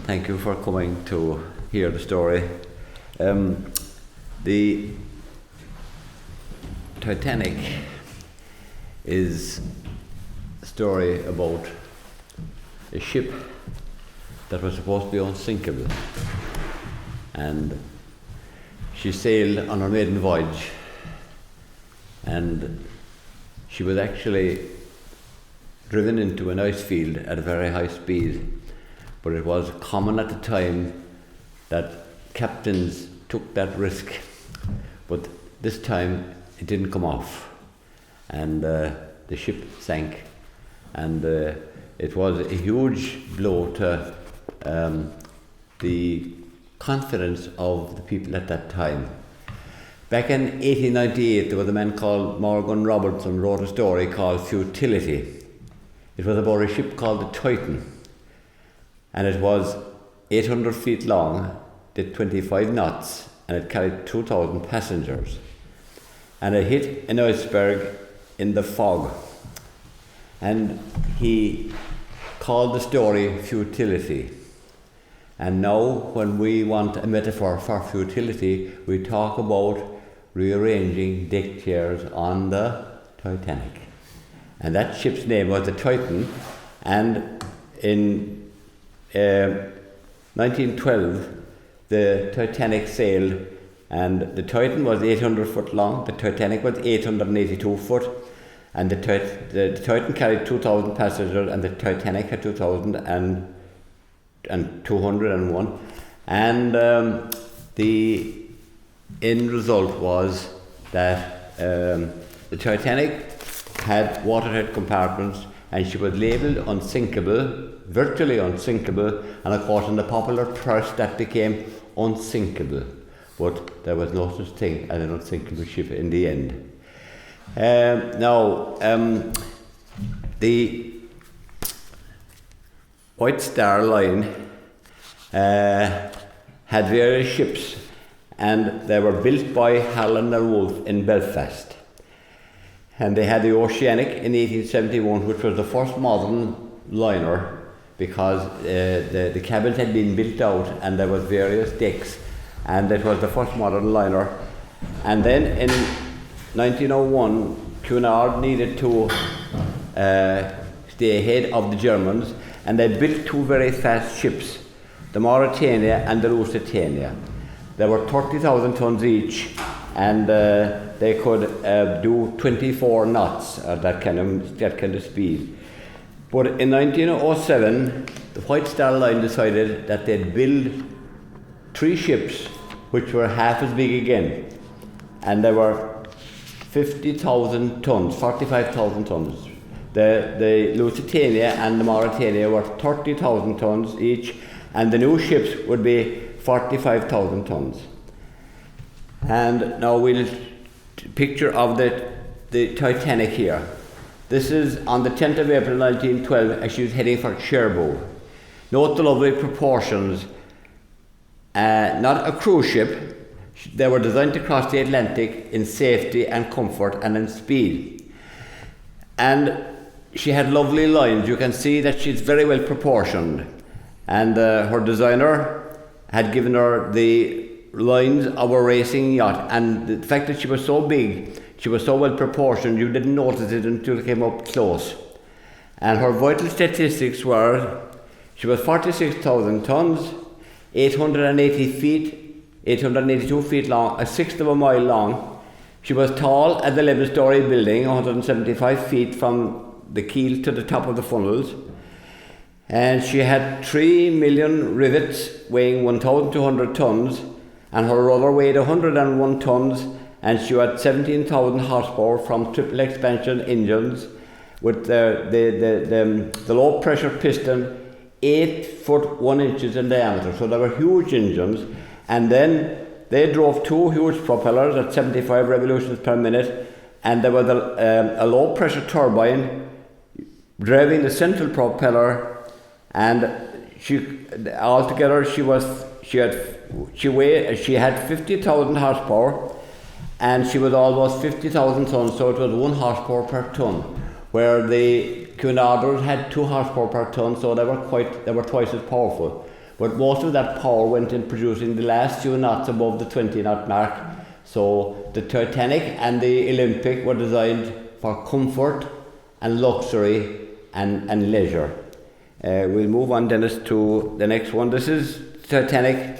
Thank you for coming to hear the story. The Titanic is a story about a ship that was supposed to be unsinkable, and she sailed on her maiden voyage, and she was actually driven into an ice field at a very high speed. But it was common at the time that captains took that risk, but this time it didn't come off, and the ship sank, and it was a huge blow to the confidence of the people at that time. Back in 1898, there was a man called Morgan Robertson wrote a story called Futility. It was about a ship called the Titan, and it was 800 feet long, did 25 knots, and it carried 2,000 passengers. And it hit an iceberg in the fog. And he called the story Futility. And now, when we want a metaphor for futility, we talk about rearranging deck chairs on the Titanic. And that ship's name was the Titan, and in 1912, the Titanic sailed, and the Titan was 800 foot long, the Titanic was 882 foot, and the Titan carried 2,000 passengers, and the Titanic had 2,201. And the end result was that the Titanic had watertight compartments, and she was labelled unsinkable, virtually unsinkable, and of course in the popular press that became unsinkable. But there was no such thing as an unsinkable ship in the end. The White Star Line had various ships, and they were built by Harland and Wolff in Belfast. And they had the Oceanic in 1871, which was the first modern liner, because the cabins had been built out and there was various decks, and it was the first modern liner. And then in 1901, Cunard needed to stay ahead of the Germans, and they built two very fast ships, the Mauretania and the Lusitania. They were 30,000 tons each, and they could do 24 knots, that kind of speed. But in 1907, the White Star Line decided that they'd build three ships which were half as big again, and they were 50,000 tons, 45,000 tons. The Lusitania and the Mauretania were 30,000 tons each, and the new ships would be 45,000 tons. And now we'll picture of the Titanic here. This is on the 10th of April 1912 as she was heading for Cherbourg. Note the lovely proportions. Not a cruise ship. They were designed to cross the Atlantic in safety and comfort and in speed. And she had lovely lines. You can see that she's very well proportioned. And her designer had given her the lines of a racing yacht, and the fact that she was so big, she was so well proportioned, you didn't notice it until it came up close. And her vital statistics were, she was 46,000 tons, 882 feet long, a sixth of a mile long. She was tall as an 11-story building, 175 feet from the keel to the top of the funnels. And she had 3 million rivets weighing 1,200 tons, and her rudder weighed 101 tons, and she had 17,000 horsepower from triple expansion engines with the low pressure piston 8 foot 1 inches in diameter. So they were huge engines, and then they drove two huge propellers at 75 revolutions per minute, and there was a low pressure turbine driving the central propeller, and she had 50,000 horsepower, and she was almost 50,000 tons, so it was 1 horsepower per ton, where the Cunarders had 2 horsepower per ton, so they were twice as powerful. But most of that power went in producing the last few knots above the 20 knot mark. So the Titanic and the Olympic were designed for comfort and luxury and leisure. We'll move on, Dennis, to the next one. This is Titanic,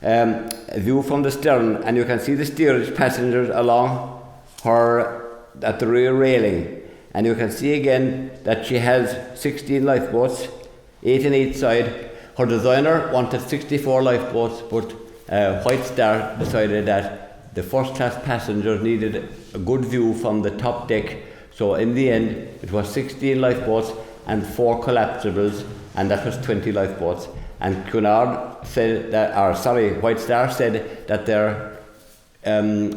a view from the stern, and you can see the steerage passengers along her at the rear railing. And you can see again that she has 16 lifeboats, 8 on each side. Her designer wanted 64 lifeboats, but White Star decided that the first class passengers needed a good view from the top deck. So in the end, it was 16 lifeboats and 4 collapsibles, and that was 20 lifeboats. And Cunard said that, White Star said that they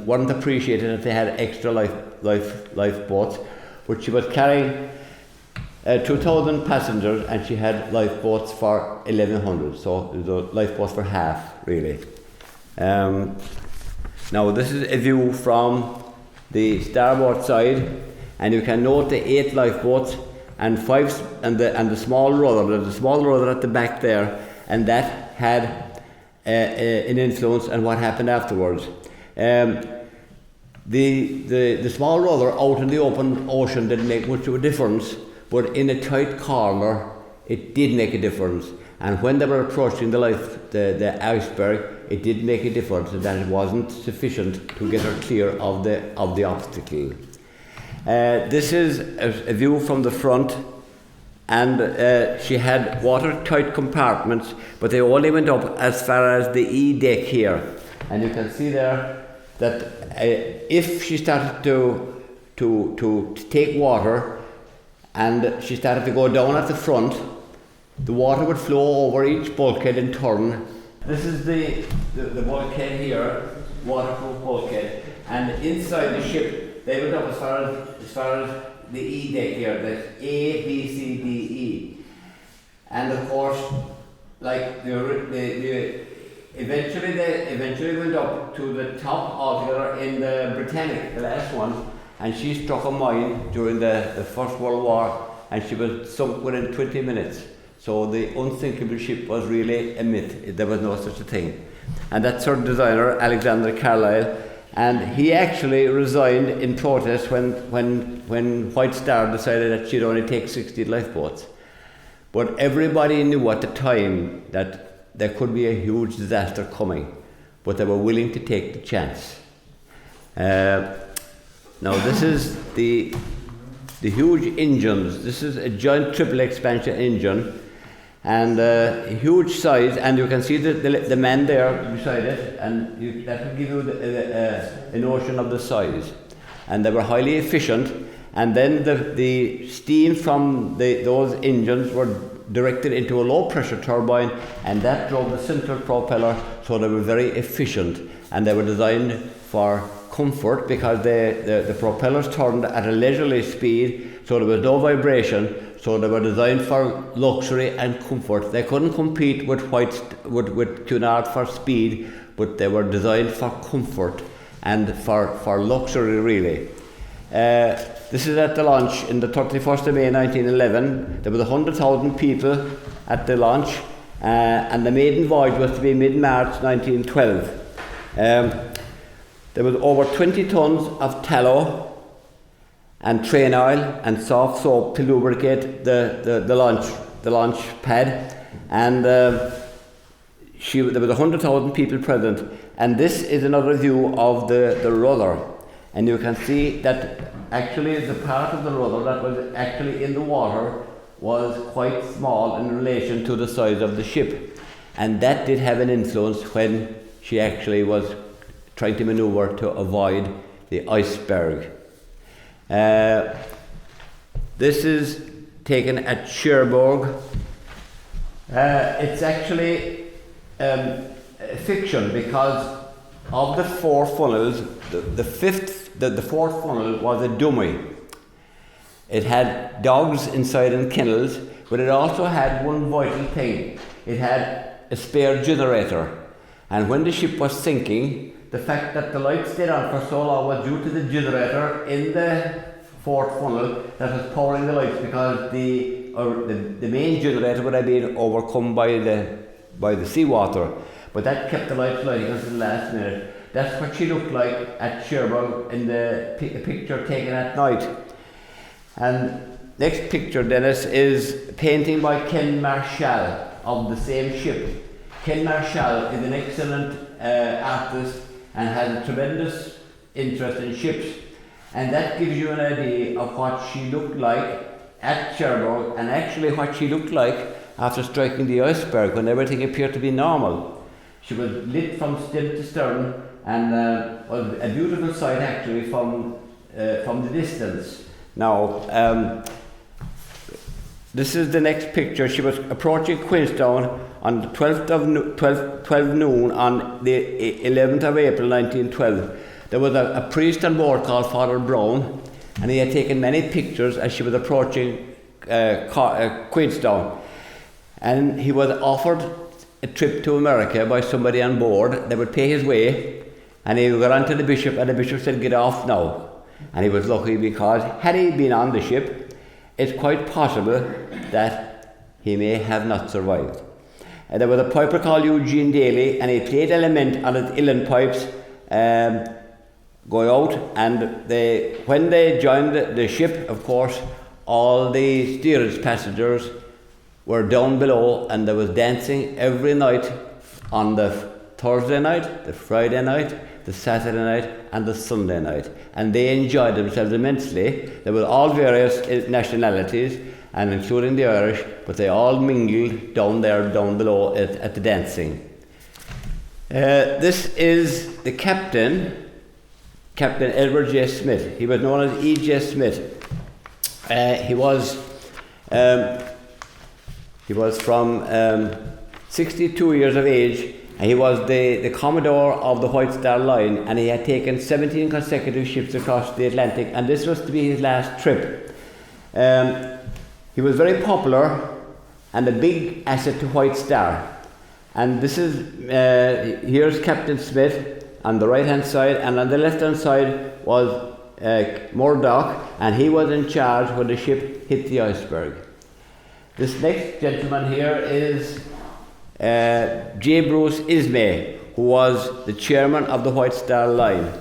weren't appreciated that they had extra lifeboats, but she was carrying 2,000 passengers and she had lifeboats for 1,100, so the lifeboats for half, really. Now this is a view from the starboard side, and you can note the 8 lifeboats and 5 and the small rudder. There's a small rudder at the back there, and that had an influence on what happened afterwards. The small rudder out in the open ocean didn't make much of a difference, but in a tight corner it did make a difference. And when they were approaching the iceberg, it did make a difference, and that it wasn't sufficient to get her clear of the obstacle. This is a view from the front, and she had watertight compartments, but they only went up as far as the E deck here. And you can see there that if she started to take water and she started to go down at the front, the water would flow over each bulkhead in turn. This is the bulkhead here, waterproof bulkhead, and inside the ship they went up as far as the E deck here, that's A, B, C, D, E. And of course, like eventually they went up to the top altogether in the Britannic, the last one, and she struck a mine during the First World War, and she was sunk within 20 minutes. So the unsinkable ship was really a myth. There was no such a thing. And that's her designer, Alexander Carlisle, and he actually resigned in protest when White Star decided that she'd only take 60 lifeboats. But everybody knew at the time that there could be a huge disaster coming, but they were willing to take the chance. Now this is the huge engines. This is a giant triple expansion engine, and huge size, and you can see the man there beside it, and that will give you a notion of the size. And they were highly efficient, and then the steam from those engines were directed into a low pressure turbine, and that drove the central propeller, so they were very efficient, and they were designed for comfort because the propellers turned at a leisurely speed, so there was no vibration. So they were designed for luxury and comfort. They couldn't compete with Cunard for speed, but they were designed for comfort and for luxury, really. This is at the launch in the 31st of May 1911. There was 100,000 people at the launch, and the maiden voyage was to be mid-March 1912. There was over 20 tons of tallow and train oil and soft soap to lubricate the launch pad, and there was 100,000 people present. And this is another view of the rudder, and you can see that actually the part of the rudder that was actually in the water was quite small in relation to the size of the ship, and that did have an influence when she actually was trying to maneuver to avoid the iceberg. This is taken at Cherbourg. It's actually fiction because of the 4 funnels, the fourth funnel was a dummy. It had dogs inside and kennels, but it also had one vital thing. It had a spare generator, and when the ship was sinking, the fact that the light stayed on for so long was due to the generator in the 4th funnel that was powering the lights, because the main generator would have been overcome by by the seawater. But that kept the lights lighting until the last minute. That's what she looked like at Cherbourg in the picture taken at night. And next picture, Dennis, is a painting by Ken Marshall of the same ship. Ken Marshall is an excellent artist and has a tremendous interest in ships. And that gives you an idea of what she looked like at Cherbourg, and actually what she looked like after striking the iceberg when everything appeared to be normal. She was lit from stem to stern, and was a beautiful sight actually from the distance. Now, this is the next picture. She was approaching Queenstown on the 12 noon on the 11th of April 1912. There was a priest on board called Father Brown, and he had taken many pictures as she was approaching Queenstown. And he was offered a trip to America by somebody on board. They would pay his way, and he got on to the bishop, and the bishop said, "Get off now." And he was lucky, because had he been on the ship, it's quite possible that he may have not survived. There was a piper called Eugene Daly, and he played a lament on his uilleann pipes, going out, and when they joined the ship, of course, all the steerage passengers were down below, and there was dancing every night on the Thursday night, the Friday night, the Saturday night, and the Sunday night. And they enjoyed themselves immensely. There were all various nationalities, and including the Irish, but they all mingled down below at the dancing. This is the Captain Edward J. Smith. He was known as E.J. Smith. He was from 62 years of age, and he was the Commodore of the White Star Line, and he had taken 17 consecutive ships across the Atlantic, and this was to be his last trip. He was very popular and a big asset to White Star. And this is, here's Captain Smith on the right hand side, and on the left hand side was Murdoch, and he was in charge when the ship hit the iceberg. This next gentleman here is J. Bruce Ismay, who was the chairman of the White Star Line.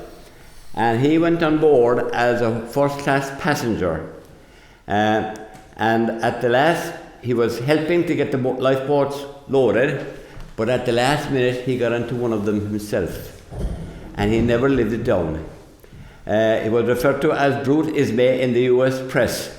And he went on board as a first class passenger. And at the last, he was helping to get the lifeboats loaded, but at the last minute he got into one of them himself, and he never lived it down. He was referred to as Bruce Ismay in the US press.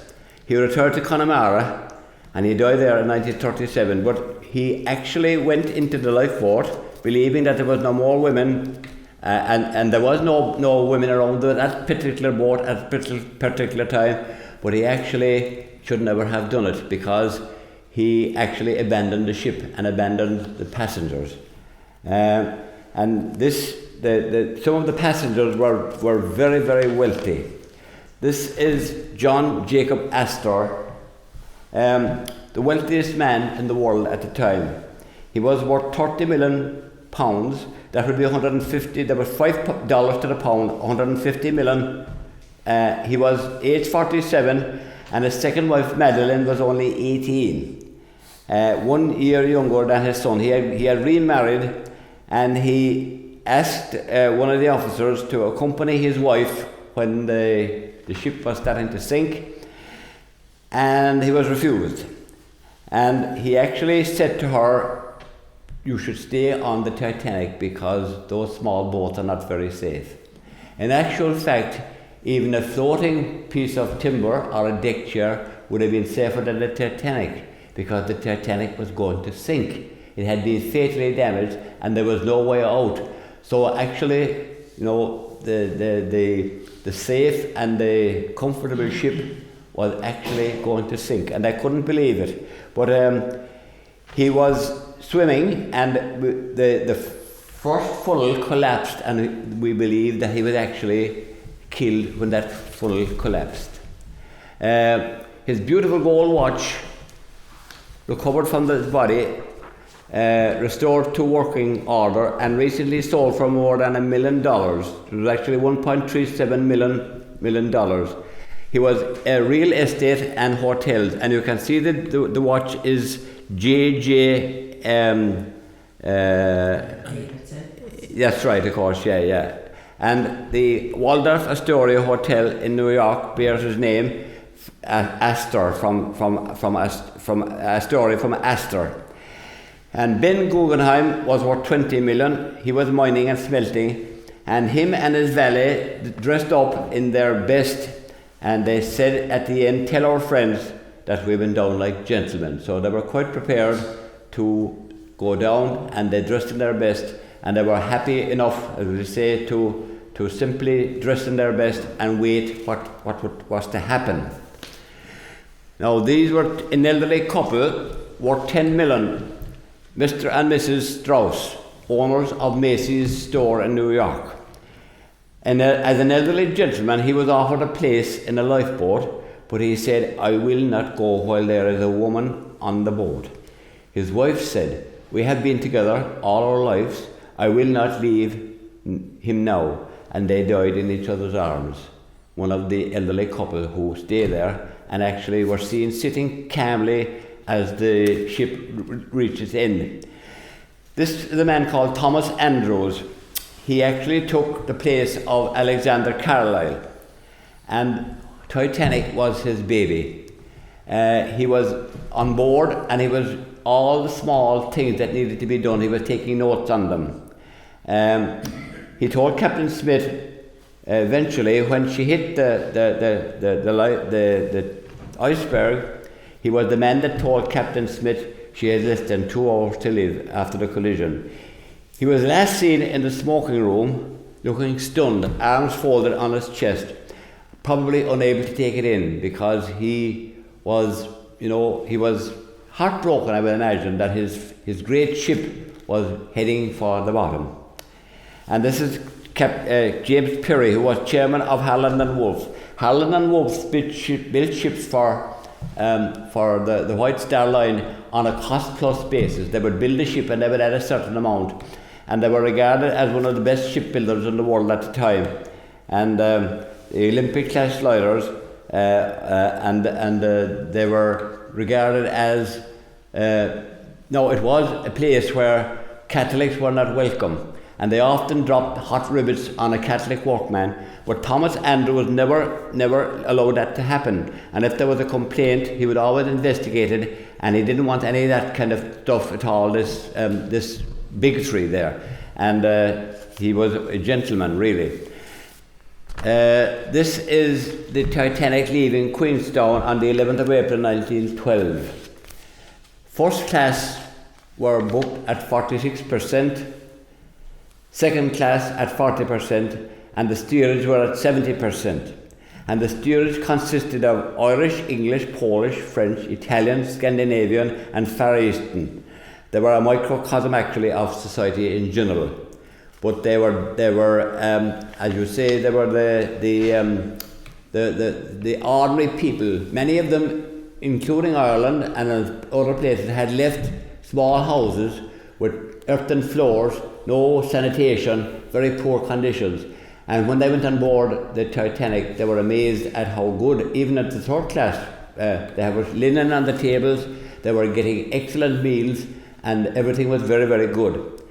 He returned to Connemara, and he died there in 1937, but he actually went into the lifeboat believing that there was no more women, and there was no women around that particular boat at a particular time, but he actually should never have done it, because he actually abandoned the ship and abandoned the passengers. And this, some of the passengers were very, very wealthy. This is John Jacob Astor, the wealthiest man in the world at the time. He was worth £30 million. That would be 150. There was $5 to the pound, 150 million. He was age 47, and his second wife Madeline was only 18. 1 year younger than his son. He had remarried, and he asked one of the officers to accompany his wife when the ship was starting to sink, and he was refused. And he actually said to her, "You should stay on the Titanic, because those small boats are not very safe." In actual fact, even a floating piece of timber or a deck chair would have been safer than the Titanic, because the Titanic was going to sink. It had been fatally damaged, and there was no way out. So actually, the safe and the comfortable ship was actually going to sink, and I couldn't believe it. But he was swimming, and the first funnel collapsed, and we believe that he was actually killed when that funnel collapsed. His beautiful gold watch, recovered from his body, restored to working order, and recently sold for more than $1 million. It was actually $1.37 million. He was real estate and hotels, and you can see that the watch is J.J. That's right, of course, yeah. And the Waldorf Astoria Hotel in New York bears his name, Astor, from Astoria, from Astor. And Ben Guggenheim was worth 20 million. He was mining and smelting, and him and his valet dressed up in their best, and they said at the end, "Tell our friends that we went down like gentlemen." So they were quite prepared to go down, and they dressed in their best, and they were happy enough, as we say, to simply dress in their best and wait what was to happen. Now these were an elderly couple worth 10 million, Mr. and Mrs. Strauss, owners of Macy's store in New York. And as an elderly gentleman, he was offered a place in a lifeboat, but he said, "I will not go while there is a woman on the boat." His wife said, "We have been together all our lives. I will not leave him now." And they died in each other's arms. One of the elderly couple who stayed there and actually were seen sitting calmly as the ship reached its end. This is a man called Thomas Andrews. He actually took the place of Alexander Carlisle, and Titanic was his baby. He was on board, and he was all the small things that needed to be done. He was taking notes on them. He told Captain Smith eventually, when she hit the iceberg, he was the man that told Captain Smith she had less than 2 hours to live after the collision. He was last seen in the smoking room, looking stunned, arms folded on his chest, probably unable to take it in, because he was heartbroken, I would imagine, that his great ship was heading for the bottom. And this is James Perry, who was chairman of Harland and Wolff. Harland and Wolff built ships for the White Star Line on a cost-plus basis. They would build a ship and they would add a certain amount. And they were regarded as one of the best shipbuilders in the world at the time. And the Olympic-class liners, they were regarded as... it was a place where Catholics were not welcome. And they often dropped hot rivets on a Catholic workman, but Thomas Andrews never allowed that to happen. And if there was a complaint, he would always investigate it, and he didn't want any of that kind of stuff at all, this bigotry there. And he was a gentleman, really. This is the Titanic leaving Queenstown on the 11th of April 1912. First class were booked at 46%, second class at 40%, and the steerage were at 70%. And the steerage consisted of Irish, English, Polish, French, Italian, Scandinavian, and Far Eastern. They were a microcosm actually of society in general. But they were as you say, they were the ordinary people. Many of them, including Ireland and other places, had left small houses with earthen floors, no sanitation, very poor conditions. And when they went on board the Titanic, they were amazed at how good, even at the third class, they had linen on the tables, they were getting excellent meals, and everything was very, very good.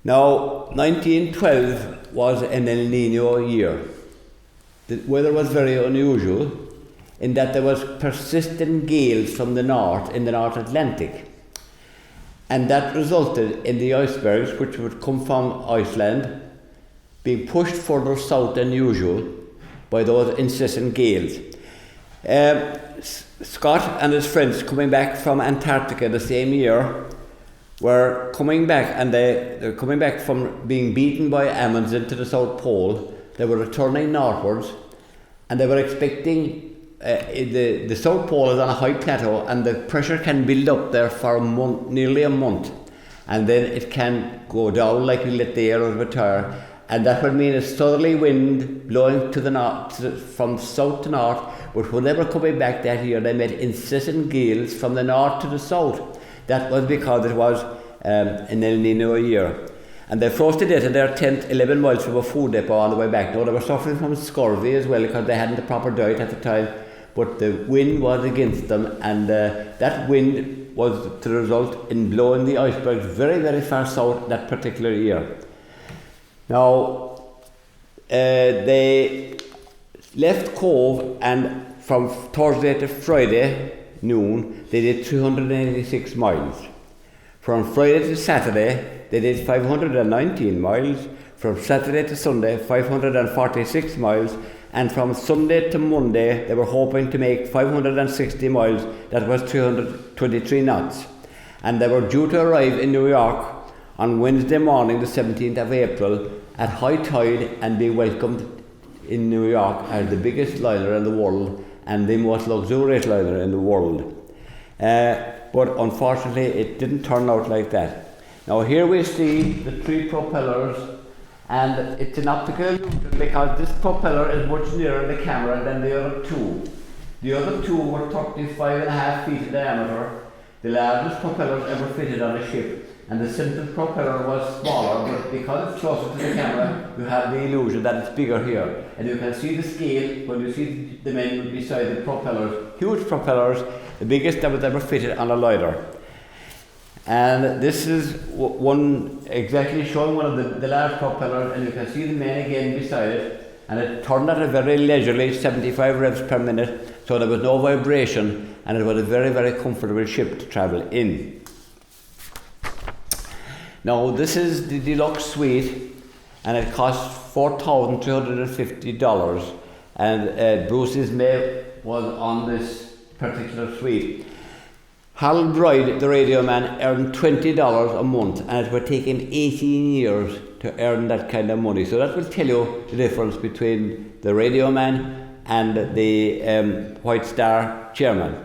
Now, 1912 was an El Nino year. The weather was very unusual in that there was persistent gales from the north in the North Atlantic. And that resulted in the icebergs, which would come from Iceland, being pushed further south than usual by those incessant gales. Scott and his friends coming back from Antarctica the same year were coming back, and they're coming back from being beaten by Amundsen to the South Pole. They were returning northwards, and they were expecting the South Pole is on a high plateau, and the pressure can build up there for nearly a month, and then it can go down like we let the air out of a tire, and that would mean a southerly wind blowing to the north, from south to north. But when they were coming back that year, they met incessant gales from the north to the south. That was because it was an El Nino year. And they froze to death in their tent 11 miles from a food depot on the way back. Now, they were suffering from scurvy as well, because they hadn't the proper diet at the time. but the wind was against them, and that wind was to result in blowing the icebergs very, very far south that particular year. Now, they left Cove, and from Thursday to Friday noon, they did 386 miles. From Friday to Saturday, they did 519 miles. From Saturday to Sunday, 546 miles. And from Sunday to Monday, they were hoping to make 560 miles. That was 323 knots. And they were due to arrive in New York on Wednesday morning, the 17th of April, at high tide, and be welcomed in New York as the biggest liner in the world and the most luxurious liner in the world. But unfortunately, it didn't turn out like that. Now here we see the three propellers, and it's an optical illusion because this propeller is much nearer the camera than the other two. The other two were 35.5 feet in diameter, the largest propellers ever fitted on a ship, and the center propeller was smaller, but because it's closer to the camera, you have the illusion that it's bigger here. And you can see the scale when you see the men beside the propellers, huge propellers, the biggest that was ever fitted on a liner. And this is one exactly showing one of the large propellers, and you can see the men again beside it, and it turned at a very leisurely 75 revs per minute, so there was no vibration, and it was a very, very comfortable ship to travel in. Now this is the deluxe suite, and it cost $4,350, and Bruce's mate was on this particular suite. Harold Bride, the radio man, earned $20 a month, and it would take him 18 years to earn that kind of money. So that will tell you the difference between the radio man and the White Star chairman.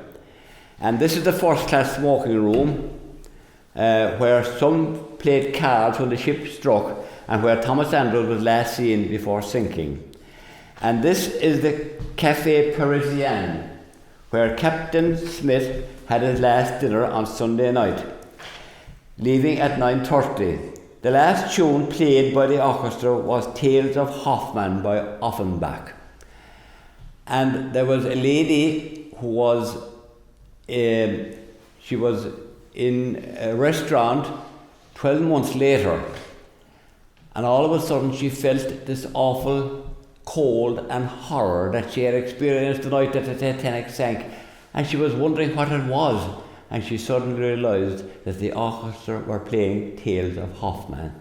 And this is the first class smoking room, where some played cards when the ship struck, and where Thomas Andrews was last seen before sinking. And this is the Café Parisien, where Captain Smith had his last dinner on Sunday night, leaving at 9:30. The last tune played by the orchestra was Tales of Hoffmann by Offenbach. And there was a lady who was, she was in a restaurant 12 months later, and all of a sudden she felt this awful cold and horror that she had experienced the night that the Titanic sank, and she was wondering what it was, and she suddenly realised that the orchestra were playing Tales of Hoffmann.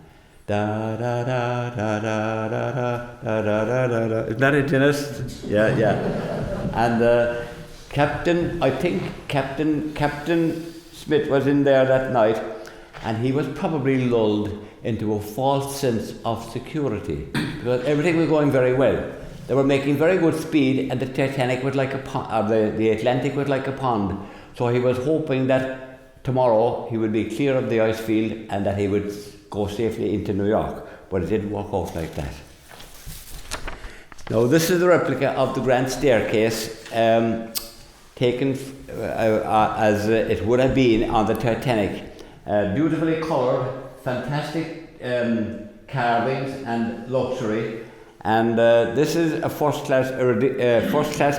Da da da da da da da da da da da. Isn't that it, Dennis? Yeah, yeah. And Captain Smith was in there that night, and he was probably lulled into a false sense of security because everything was going very well. They were making very good speed, and the Titanic was like a pond, the Atlantic was like a pond. So he was hoping that tomorrow he would be clear of the ice field and that he would go safely into New York. But it didn't work out like that. Now this is the replica of the Grand Staircase, taken as it would have been on the Titanic. Beautifully coloured, fantastic carvings and luxury. And this is a first class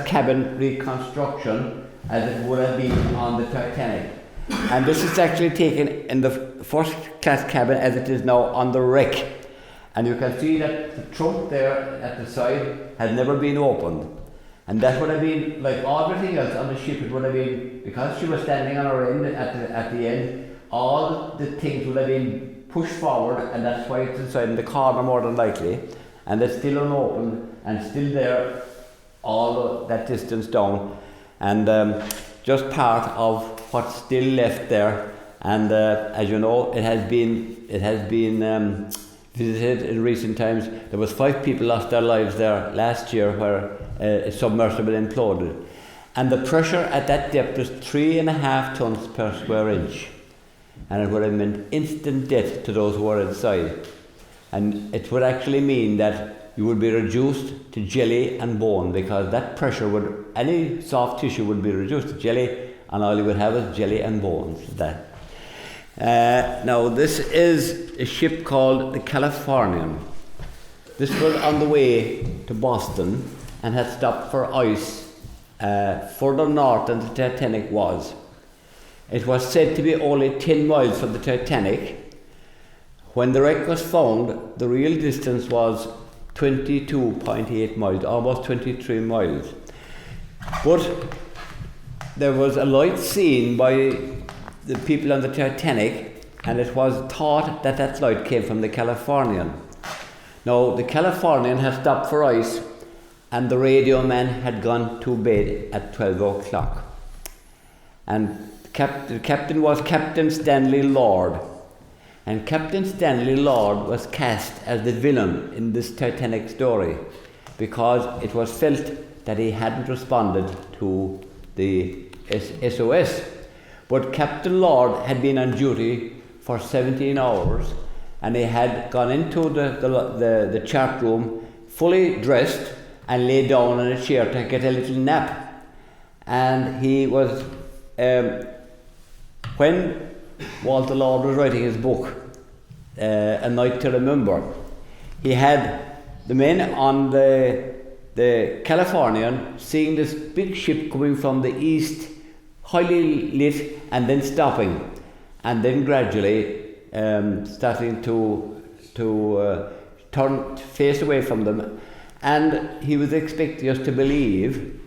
cabin reconstruction as it would have been on the Titanic. And this is actually taken in the first class cabin as it is now on the wreck. And you can see that the trunk there at the side had never been opened. And that would have been, like everything else on the ship, it would have been, because she was standing on her end at the end, all the things would have been pushed forward, and that's why it's inside in the corner more than likely. And it's still unopened and still there all that distance down, and just part of what's still left there. And as you know, it has been visited in recent times. There was 5 people lost their lives there last year where a submersible imploded, and the pressure at that depth was 3.5 tons per square inch, and it would have meant instant death to those who were inside. And it would actually mean that you would be reduced to jelly and bone, because that pressure would, any soft tissue would be reduced to jelly, and all you would have is jelly and bones. Now this is a ship called the Californian. This was on the way to Boston and had stopped for ice further north than the Titanic was. It was said to be only 10 miles from the Titanic. When the wreck was found, the real distance was 22.8 miles, almost 23 miles. But there was a light seen by the people on the Titanic, and it was thought that that light came from the Californian. Now, the Californian had stopped for ice, and the radio man had gone to bed at 12 o'clock. And the captain was Captain Stanley Lord. And Captain Stanley Lord was cast as the villain in this Titanic story because it was felt that he hadn't responded to the SOS. But Captain Lord had been on duty for 17 hours, and he had gone into the chart room fully dressed and lay down on a chair to get a little nap. And he was, when Walter Lord was writing his book, A Night to Remember, he had the men on the Californian seeing this big ship coming from the east, highly lit, and then stopping, and then gradually starting to turn face away from them. And he was expecting us to believe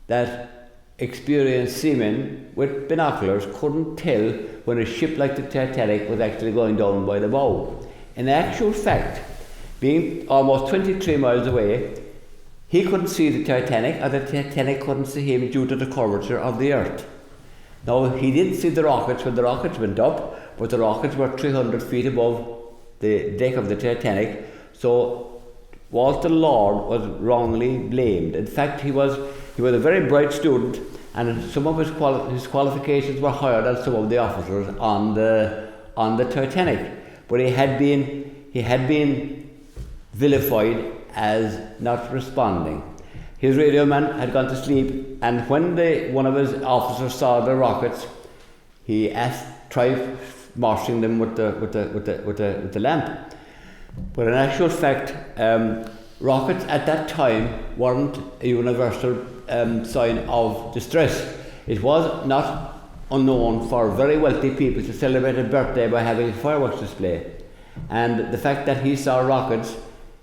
that experienced seamen with binoculars couldn't tell when a ship like the Titanic was actually going down by the bow. In actual fact, being almost 23 miles away, he couldn't see the Titanic, or the Titanic couldn't see him due to the curvature of the earth. Now, he didn't see the rockets when the rockets went up, but the rockets were 300 feet above the deck of the Titanic, so Walter Lord was wrongly blamed. In fact, he was a very bright student, and some of his qualifications were higher than some of the officers on the Titanic. But he had been vilified as not responding. His radio man had gone to sleep, and when one of his officers saw the rockets, he tried marching them with the lamp. But in actual fact, rockets at that time weren't a universal sign of distress. It was not unknown for very wealthy people to celebrate a birthday by having a fireworks display. And the fact that he saw rockets,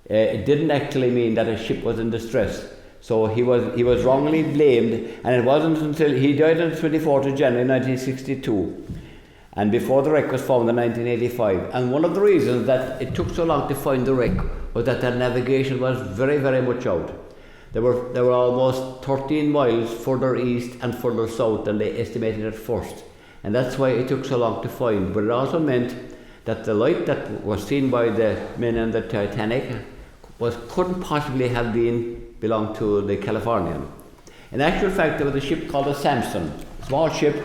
it didn't actually mean that a ship was in distress. So he was wrongly blamed, and it wasn't until he died on the 24th of January 1962, and before the wreck was found in 1985. And one of the reasons that it took so long to find the wreck was that their navigation was very, very much out. They were almost 13 miles further east and further south than they estimated at first, and that's why it took so long to find. But it also meant that the light that was seen by the men on the Titanic couldn't possibly have belonged to the Californian. In actual fact, there was a ship called the Samson, a small ship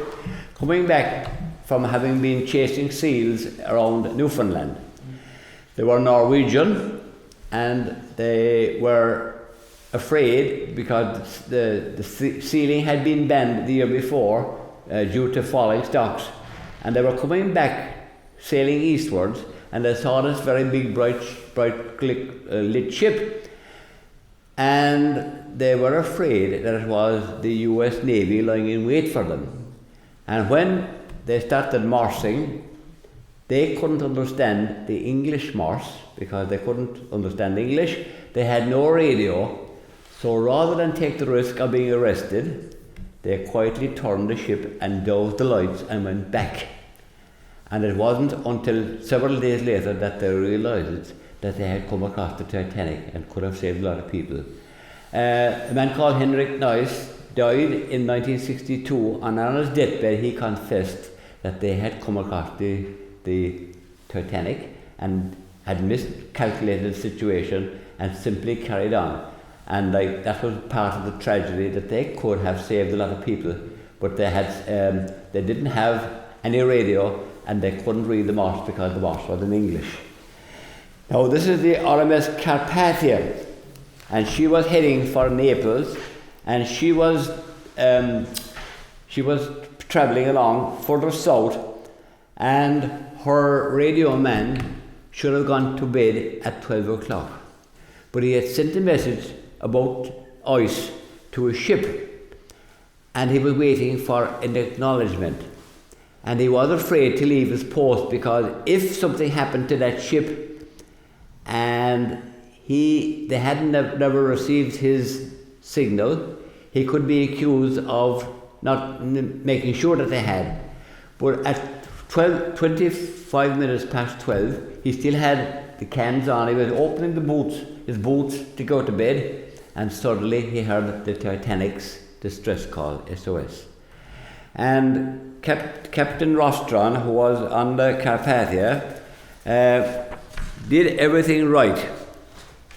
coming back from having been chasing seals around Newfoundland. They were Norwegian, and they were afraid because the sealing had been banned the year before due to falling stocks, and they were coming back sailing eastwards, and they saw this very big bright lit ship, and they were afraid that it was the US Navy lying in wait for them. And when they started marching, they couldn't understand the English march because they couldn't understand English. They had no radio, so rather than take the risk of being arrested, they quietly turned the ship and dozed the lights and went back. And it wasn't until several days later that they realized that they had come across the Titanic and could have saved a lot of people. A man called Henrik Nice died in 1962, and on his deathbed he confessed that they had come across the Titanic and had miscalculated the situation and simply carried on. And that was part of the tragedy, that they could have saved a lot of people, but they didn't have any radio, and they couldn't read the march because the march was in English. Now, this is the RMS Carpathia, and she was heading for Naples, and she was travelling along further south, and her radio man should have gone to bed at 12 o'clock. But he had sent a message about ice to a ship, and he was waiting for an acknowledgement. And he was afraid to leave his post, because if something happened to that ship and they hadn't never received his signal, he could be accused of not making sure that they had. But at 25 minutes past 12, he still had the cans on. He was opening his boots to go to bed, and suddenly he heard the Titanic's distress call, SOS. And Captain Rostron, who was on the Carpathia, did everything right.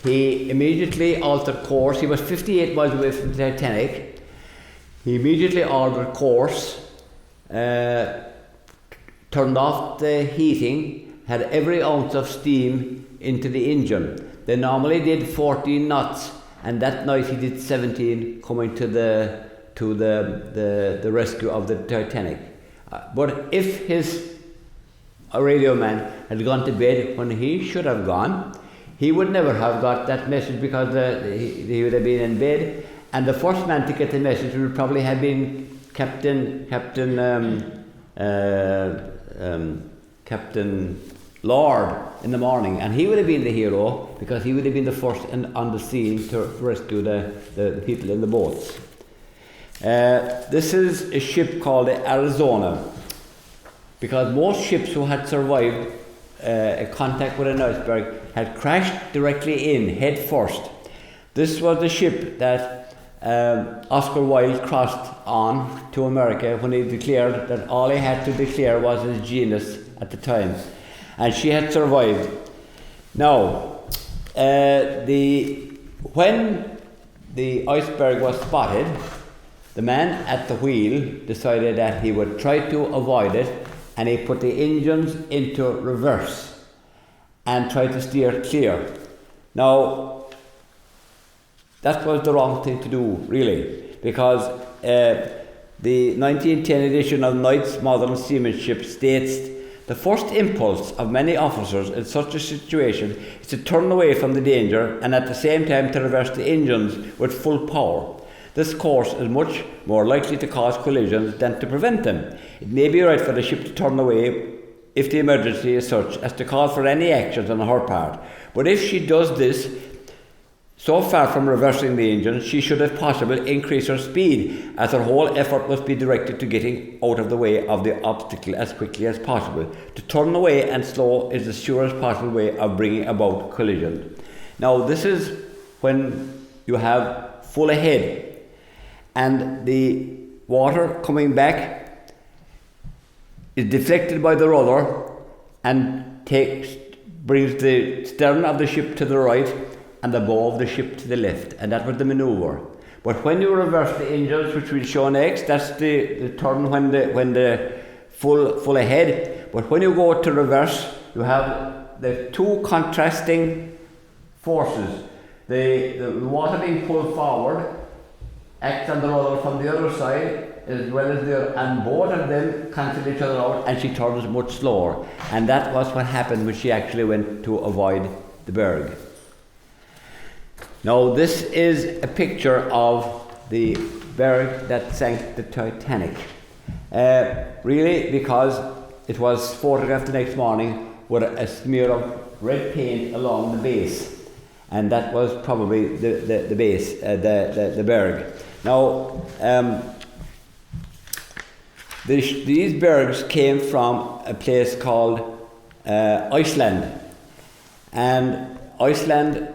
He immediately altered course. He was 58 miles away from the Titanic. He immediately altered course, turned off the heating, had every ounce of steam into the engine. They normally did 14 knots, and that night he did 17, coming to the rescue of the Titanic. But if his radio man had gone to bed when he should have gone, he would never have got that message, because he would have been in bed, and the first man to get the message would probably have been Captain Lord in the morning, and he would have been the hero, because he would have been the first on the scene to rescue the people in the boats. This is a ship called the Arizona, because most ships who had survived a contact with an iceberg had crashed directly in, head first. This was the ship that Oscar Wilde crossed on to America when he declared that all he had to declare was his genius at the time. And she had survived. Now, when the iceberg was spotted, the man at the wheel decided that he would try to avoid it, and he put the engines into reverse and tried to steer clear. Now, that was the wrong thing to do, really, because the 1910 edition of Knight's Modern Seamanship states, "The first impulse of many officers in such a situation is to turn away from the danger, and at the same time to reverse the engines with full power. This course is much more likely to cause collisions than to prevent them. It may be right for the ship to turn away if the emergency is such as to call for any actions on her part. But if she does this, so far from reversing the engine, she should, if possible, increase her speed, as her whole effort must be directed to getting out of the way of the obstacle as quickly as possible. To turn away and slow is the surest possible way of bringing about collision." Now, this is when you have full ahead, and the water coming back is deflected by the rudder and brings the stern of the ship to the right and the bow of the ship to the left, and that was the manoeuvre. But when you reverse the engines, which we'll show next, that's the turn when the full ahead. But when you go to reverse, you have the two contrasting forces. The water being pulled forward acts on the rudder from the other side, as well as the other, and both of them cancel each other out, and she turns much slower. And that was what happened when she actually went to avoid the berg. Now, this is a picture of the berg that sank the Titanic. Really, because it was photographed the next morning with a smear of red paint along the base, and that was probably the base, the berg. Now, these bergs came from a place called Iceland, and Iceland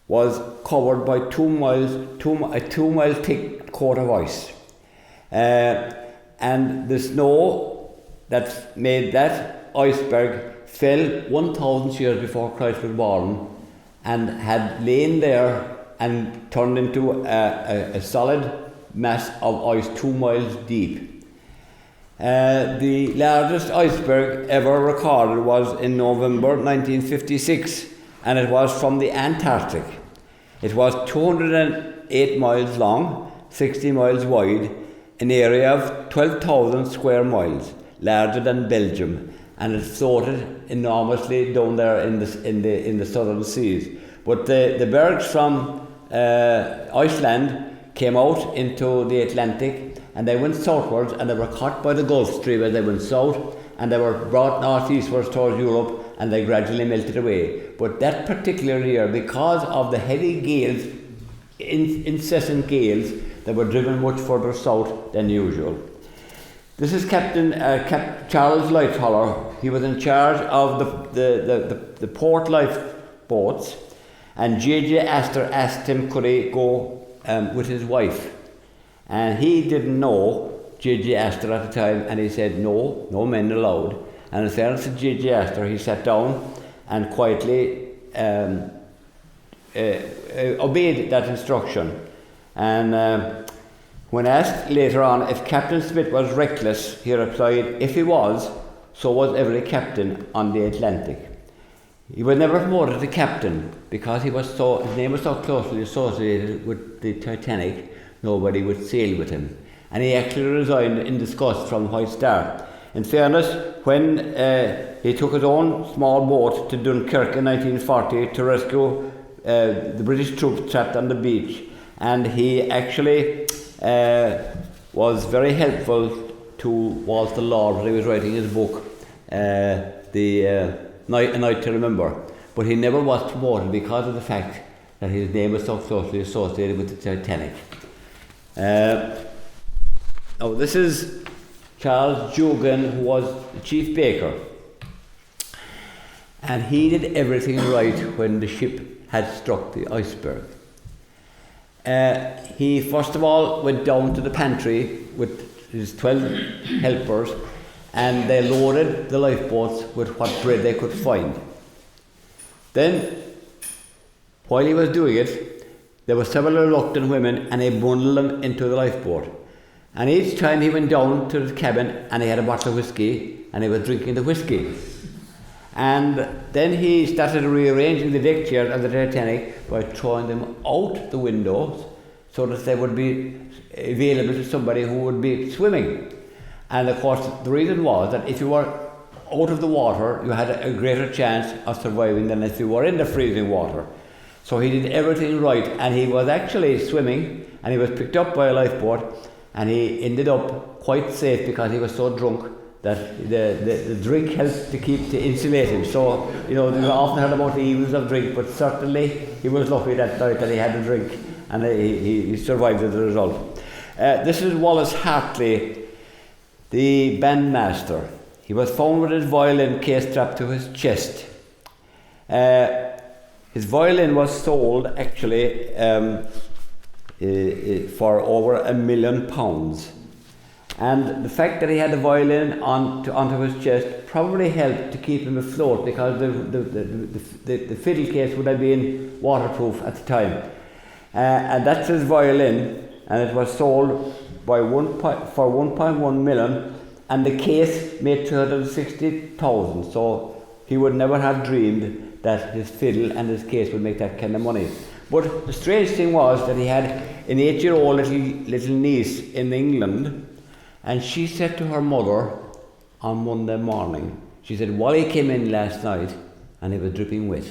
was covered by 2 miles, a 2 mile thick coat of ice, and the snow that made that iceberg fell 1,000 years before Christ was born, and had lain there and turned into a solid mass of ice 2 miles deep. The largest iceberg ever recorded was in November 1956, and it was from the Antarctic. It was 208 miles long, 60 miles wide, an area of 12,000 square miles, larger than Belgium, and it floated enormously down there in the southern seas. But the bergs from Iceland came out into the Atlantic, and they went southwards, and they were caught by the Gulf Stream as they went south, and they were brought northeastwards towards Europe, and they gradually melted away. But that particular year, because of the heavy gales, incessant gales, they were driven much further south than usual. This is Captain Charles Lightoller. He was in charge of the port lifeboats, and J.J. Astor asked him could he go with his wife. And he didn't know J.J. Astor at the time, and he said no men allowed. And in fairness to J.J. Astor, he sat down and quietly obeyed that instruction. And when asked later on if Captain Smith was reckless, he replied, if he was, so was every captain on the Atlantic. He was never promoted to captain because his name was so closely associated with the Titanic, nobody would sail with him. And he actually resigned in disgust from White Star. In fairness, when he took his own small boat to Dunkirk in 1940 to rescue the British troops trapped on the beach, and he actually was very helpful to Walter Lord when he was writing his book, A Night to Remember. But he never was promoted because of the fact that his name was so closely associated with the Titanic. Now this is Charles Jugan, who was the chief baker. And he did everything right when the ship had struck the iceberg. He first of all went down to the pantry with his 12 helpers, and they loaded the lifeboats with what bread they could find. Then, while he was doing it, there were several reluctant women, and he bundled them into the lifeboat. And each time he went down to the cabin, and he had a bottle of whiskey, and he was drinking the whiskey. And then he started rearranging the deck chairs of the Titanic by throwing them out the windows so that they would be available to somebody who would be swimming. And of course, the reason was that if you were out of the water, you had a greater chance of surviving than if you were in the freezing water. So he did everything right, and he was actually swimming, and he was picked up by a lifeboat, and he ended up quite safe because he was so drunk that the drink helped to insulate him. So, you know, we often heard about the evils of drink, but certainly he was lucky that night that he had a drink, and he survived as a result. This is Wallace Hartley, the bandmaster. He was found with his violin case strapped to his chest. His violin was sold actually for over £1 million. And the fact that he had the violin onto his chest probably helped to keep him afloat, because the fiddle case would have been waterproof at the time. And that's his violin, and it was sold for 1.1 million, and the case made 260,000. So he would never have dreamed that his fiddle and his case would make that kind of money. But the strange thing was that he had an 8-year-old little niece in England, and she said to her mother on Monday morning, she said, Wally came in last night and he was dripping wet.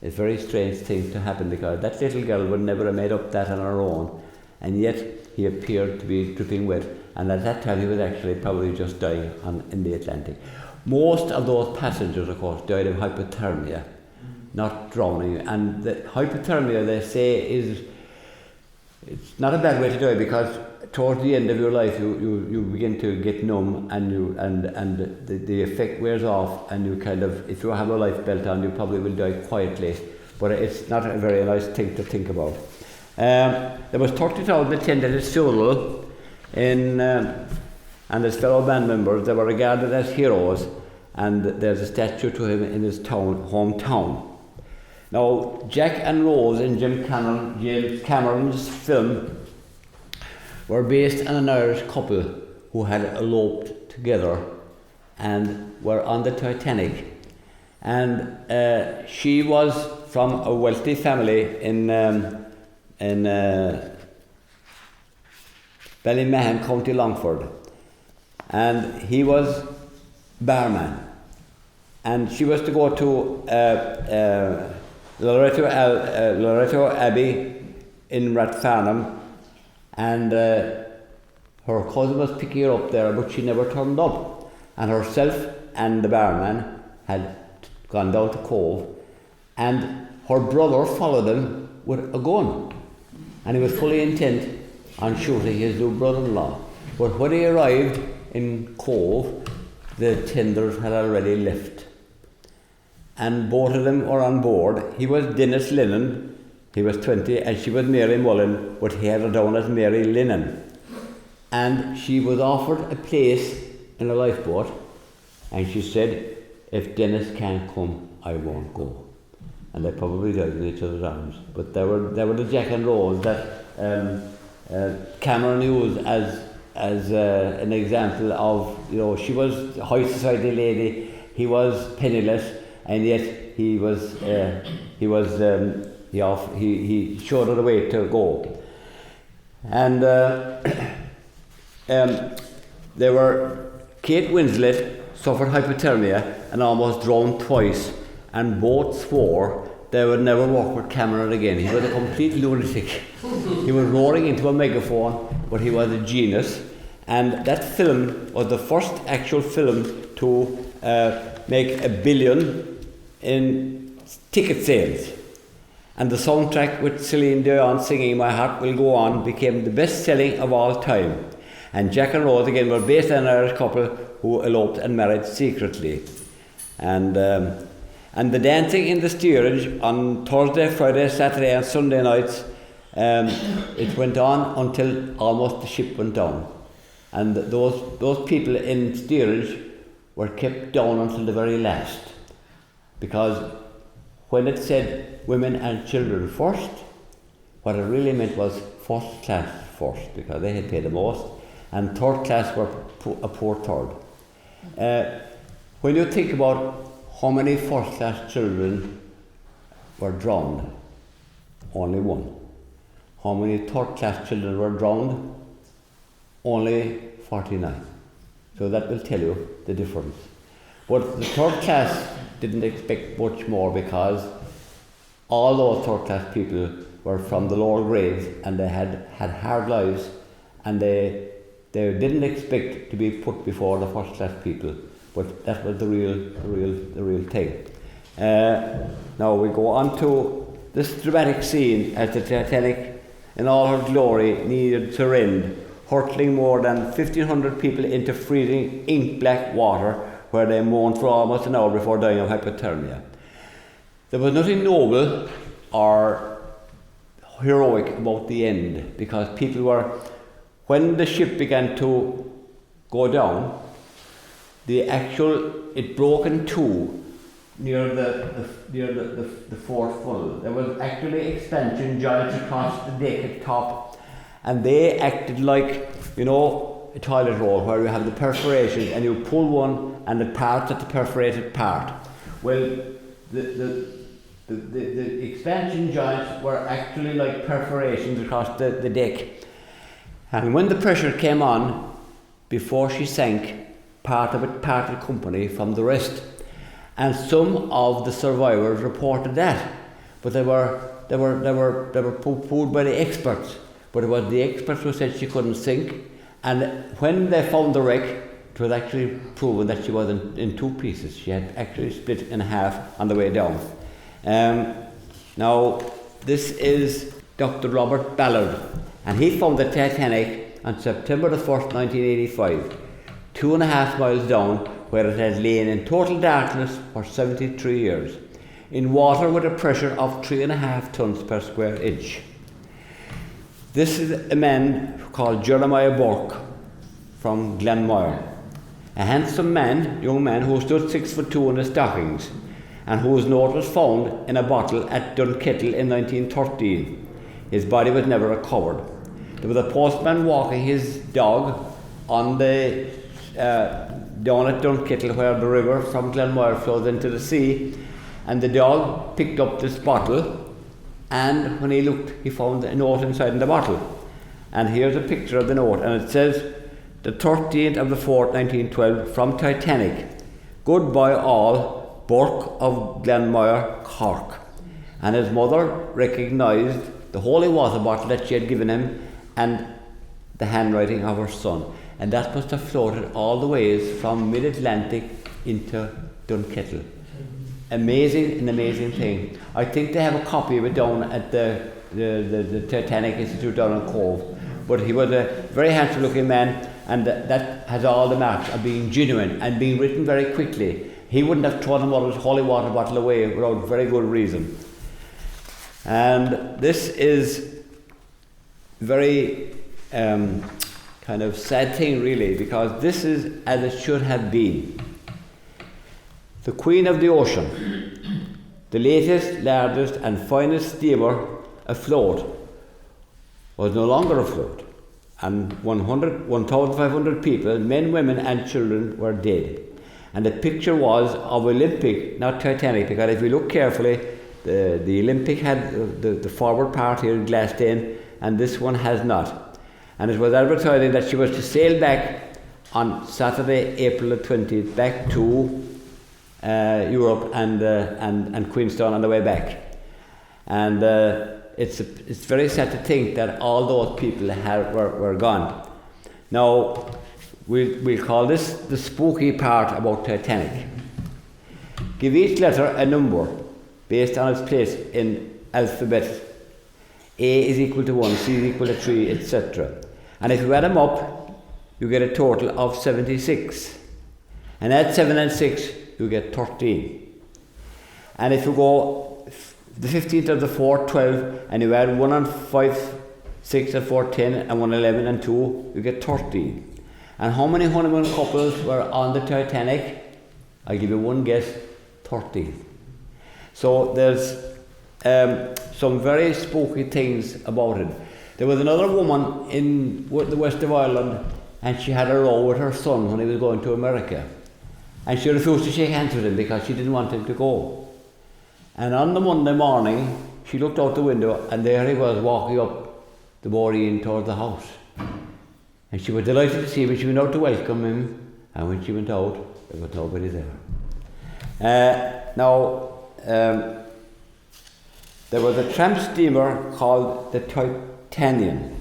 It's a very strange thing to happen, because that little girl would never have made up that on her own, and yet he appeared to be dripping wet, and at that time he was actually probably just dying in the Atlantic. Most of those passengers, of course, died of hypothermia, not drowning. And the hypothermia, they say, it's not a bad way to die, because towards the end of your life you begin to get numb, and the effect wears off, and you kind of, if you have a life belt on, you probably will die quietly. But it's not a very nice thing to think about. There was 30,000 attended his funeral, and his fellow band members, they were regarded as heroes, and there's a statue to him in his hometown. Now, Jack and Rose in James Cameron's film were based on an Irish couple who had eloped together and were on the Titanic. And she was from a wealthy family in Ballymahan, County Longford. And he was barman. And she was to go to Loretto Abbey in Rathfarnham and her cousin was picking her up there, but she never turned up. And herself and the barman had gone down to Cove, and her brother followed them with a gun, and he was fully intent on shooting his new brother-in-law. But when he arrived in Cove, the tenders had already left, and both of them were on board. He was Dennis Lennon, he was 20, and she was Mary Mullen, but he had her down as Mary Lennon. And she was offered a place in a lifeboat, and she said, if Dennis can't come, I won't go. And they probably died in each other's arms. But they were the Jack and Rose that Cameron used as an example of, she was a high society lady, he was penniless, and yet he showed her the way to go. And they were, Kate Winslet suffered hypothermia and almost drowned twice, and both swore they would never work with Cameron again. He was a complete lunatic. He was roaring into a megaphone, but he was a genius. And that film was the first actual film to make $1 billion in ticket sales. And the soundtrack with Celine Dion singing My Heart Will Go On became the best selling of all time. And Jack and Rose again were based on an Irish couple who eloped and married secretly. And the dancing in the steerage on Thursday, Friday, Saturday and Sunday nights, it went on until almost the ship went down. And those people in steerage were kept down until the very last. Because when it said women and children first, what it really meant was first class first, because they had paid the most, and third class were a poor third. When you think about how many first class children were drowned, only one. How many third class children were drowned? Only 49. So that will tell you the difference. But the third class didn't expect much more, because all those third class people were from the lower grades, and they had hard lives, and they didn't expect to be put before the first class people. But that was the real thing. Now we go on to this dramatic scene as the Titanic, in all her glory, needed to end, hurtling more than 1,500 people into freezing ink-black water, where they moaned for almost an hour before dying of hypothermia. There was nothing noble or heroic about the end, because people were, when the ship began to go down, it broke in two near the fourth funnel. There was actually expansion joints across the deck at top, and they acted like, a toilet roll where you have the perforations and you pull one and it parts at the perforated part. Well, the expansion joints were actually like perforations across the deck. And when the pressure came on, before she sank, part of it parted company from the rest. And some of the survivors reported that, but they were poo-pooed by the experts. But it was the experts who said she couldn't sink. And when they found the wreck, it was actually proven that she was in two pieces. She had actually split in half on the way down. Now, this is Dr. Robert Ballard, and he found the Titanic on September the 1st, 1985, 2.5 miles down, where it had lain in total darkness for 73 years, in water with a pressure of 3.5 tons per square inch. This is a man called Jeremiah Burke from Glenmoir, a handsome young man who stood 6'2" in his stockings, and whose note was found in a bottle at Dunkettle in 1913. His body was never recovered. There was a postman walking his dog on the down at Dunkettle, where the river from Glenmoir flows into the sea, and the dog picked up this bottle, and when he looked, he found a note inside the bottle. And here's a picture of the note, and it says, the 13th of the 4th, 1912, from Titanic. Goodbye all, Burke of Glenmoir, Cork. And his mother recognised the holy water bottle that she had given him, and the handwriting of her son. And that must have floated all the ways from mid-Atlantic into Dunkettle. An amazing thing. I think they have a copy of it down at the Titanic Institute down in Cove. But he was a very handsome looking man, and that has all the marks of being genuine and being written very quickly. He wouldn't have thrown his mother's holy water bottle away without very good reason. And this is very kind of sad thing really, because this is as it should have been. The Queen of the Ocean, the latest, largest and finest steamer afloat, was no longer afloat, and 1,500 people, men, women and children, were dead. And the picture was of Olympic, not Titanic, because if you look carefully, the Olympic had the forward part here glassed in, and this one has not. And it was advertising that she was to sail back on Saturday, April the 20th, back to Europe and Queenstown on the way back. And it's very sad to think that all those people were gone. Now, we'll call this the spooky part about Titanic. Give each letter a number based on its place in alphabet. A is equal to 1, C is equal to 3, etc. And if you add them up, you get a total of 76. And add 7 and 6, you get 13. And if you go the 15th of the 4, 12, and you add 1 and 5, 6 and 4, 10, and 1, 11 and 2, you get 13. And how many honeymoon couples were on the Titanic? I'll give you one guess, 13. So there's some very spooky things about it. There was another woman in the west of Ireland, and she had a row with her son when he was going to America. And she refused to shake hands with him because she didn't want him to go. And on the Monday morning, she looked out the window, and there he was walking up the Boreen towards the house. And she was delighted to see him. She went out to welcome him, and when she went out, there was nobody there. There was a tramp steamer called the Titanian,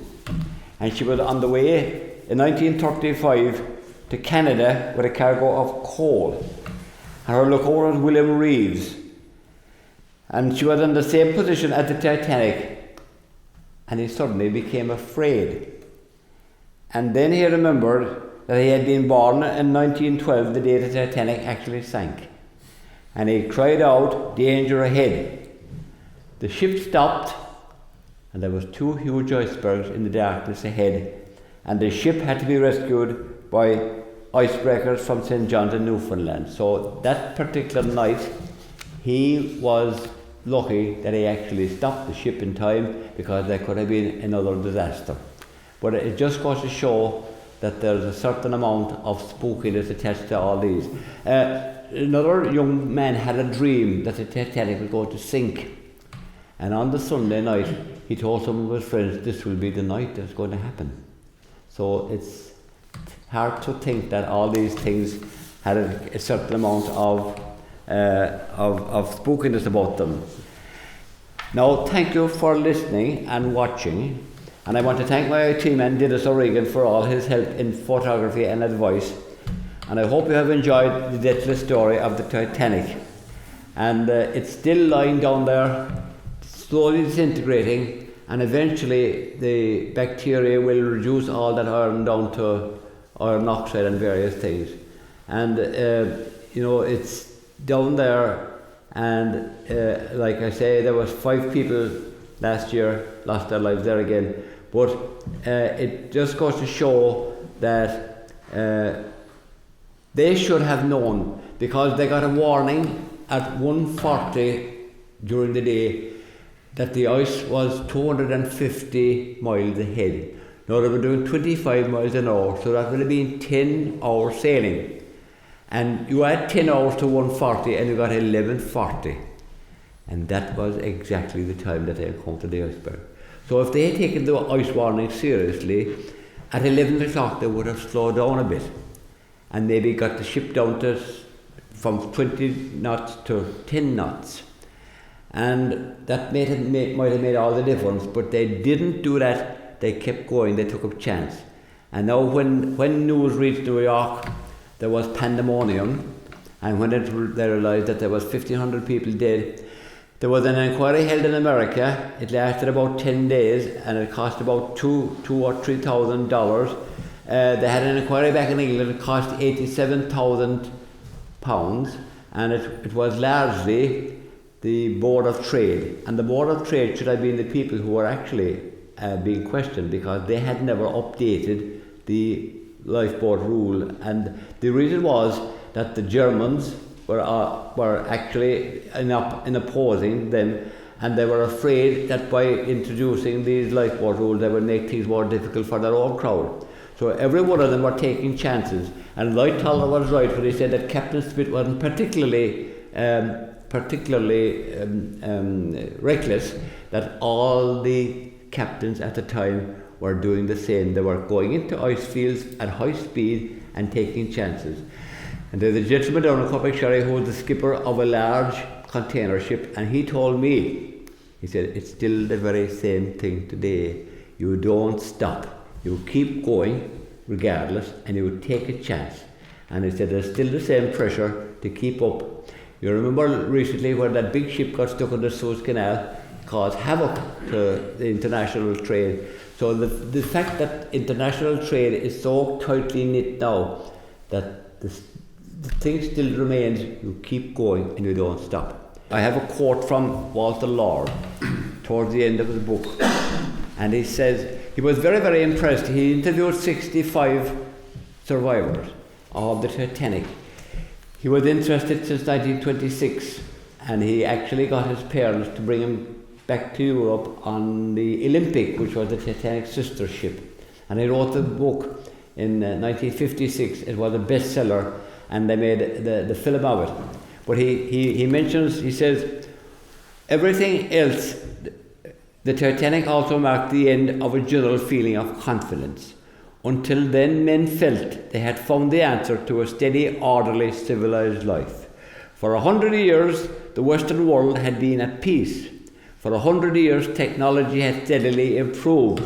and she was on the way in 1935 to Canada with a cargo of coal. And her locomotive was William Reeves, and she was in the same position as the Titanic, and he suddenly became afraid. And then he remembered that he had been born in 1912, the day the Titanic actually sank. And he cried out, "Danger ahead." The ship stopped, and there was 2 huge icebergs in the darkness ahead, and the ship had to be rescued by icebreakers from St. John's in Newfoundland. So that particular night, he was lucky that he actually stopped the ship in time, because there could have been another disaster. But it just goes to show that there's a certain amount of spookiness attached to all these. Another young man had a dream that the Titanic was going to sink. And on the Sunday night, he told some of his friends, this will be the night that's going to happen. So it's hard to think that all these things had a certain amount of spookiness about them. Now, thank you for listening and watching. And I want to thank my team man, Dennis O'Regan, for all his help in photography and advice. And I hope you have enjoyed the deathless story of the Titanic. And it's still lying down there, slowly disintegrating, and eventually the bacteria will reduce all that iron down to iron oxide and various things. And it's down there, and like I say, there was 5 people last year lost their lives there again. But it just goes to show that they should have known, because they got a warning at 1:40 during the day that the ice was 250 miles ahead. Now they were doing 25 miles an hour, so that would have been 10 hours sailing. And you add 10 hours to 1:40 and you got 11:40. And that was exactly the time that they encountered the iceberg. So if they had taken the ice warning seriously, at 11 o'clock they would have slowed down a bit, and maybe got the ship down to from 20 knots to 10 knots. And that might have made all the difference, but they didn't do that they kept going, they took a chance. And now when news reached New York, there was pandemonium, and when they realised that there was 1,500 people dead, there was an inquiry held in America. It lasted about 10 days, and it cost about $2,000 or $3,000. They had an inquiry back in England. It cost £87,000, and it was largely the Board of Trade. And the Board of Trade should have been the people who were actually being questioned, because they had never updated the lifeboat rule. And the reason was that the Germans were actually in opposing them, and they were afraid that by introducing these lifeboat rules they would make things more difficult for their own crowd. So every one of them were taking chances, and Lightoller was right when he said that Captain Smith wasn't particularly reckless, that all the captains at the time were doing the same. They were going into ice fields at high speed and taking chances. And there's a gentleman down in Corpicshire who was the skipper of a large container ship, and he told me, he said, it's still the very same thing today. You don't stop. You keep going regardless, and you take a chance. And he said there's still the same pressure to keep up. You remember recently when that big ship got stuck in the Suez Canal, caused havoc to the international trade. So the fact that international trade is so tightly knit now that the thing still remains, you keep going and you don't stop. I have a quote from Walter Lord towards the end of the book, and he says he was very, very impressed. He interviewed 65 survivors of the Titanic. He was interested since 1926, and he actually got his parents to bring him back to Europe on the Olympic, which was the Titanic's sister ship. And he wrote the book in 1956. It was a bestseller, and they made the film of it. But he mentions, he says, everything else, the Titanic also marked the end of a general feeling of confidence. Until then, men felt they had found the answer to a steady, orderly, civilized life. For 100 years, the Western world had been at peace. For 100 years, technology had steadily improved.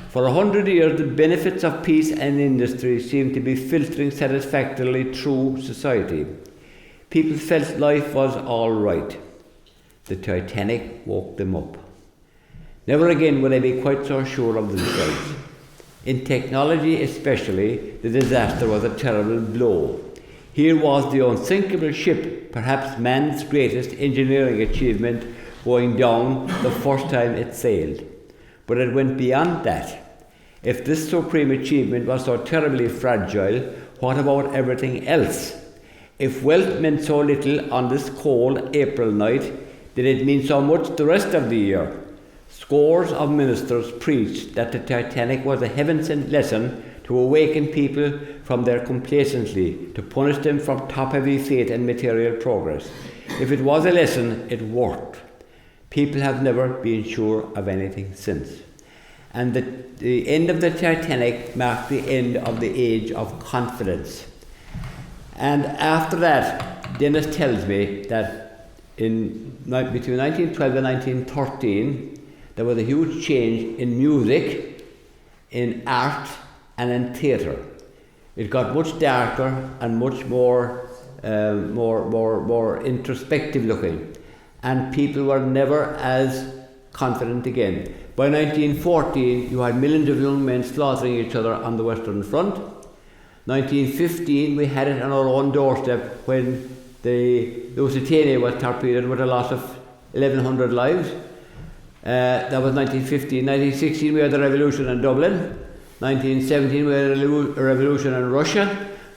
For 100 years, the benefits of peace and industry seemed to be filtering satisfactorily through society. People felt life was all right. The Titanic woke them up. Never again would they be quite so sure of themselves. In technology especially, the disaster was a terrible blow. Here was the unsinkable ship, perhaps man's greatest engineering achievement, going down the first time it sailed. But it went beyond that. If this supreme achievement was so terribly fragile, what about everything else? If wealth meant so little on this cold April night, did it mean so much the rest of the year? Scores of ministers preached that the Titanic was a heaven-sent lesson to awaken people from their complacency, to punish them from top-heavy faith and material progress. If it was a lesson, it worked. People have never been sure of anything since. And the end of the Titanic marked the end of the age of confidence. And after that, Dennis tells me that between 1912 and 1913, there was a huge change in music, in art, and in theatre. It got much darker and much more introspective looking, and people were never as confident again. By 1914, you had millions of young men slaughtering each other on the Western Front. 1915, we had it on our own doorstep when the Lusitania was torpedoed with a loss of 1,100 lives. That was 1915. 1916, we had the revolution in Dublin. 1917, we had a revolution in Russia.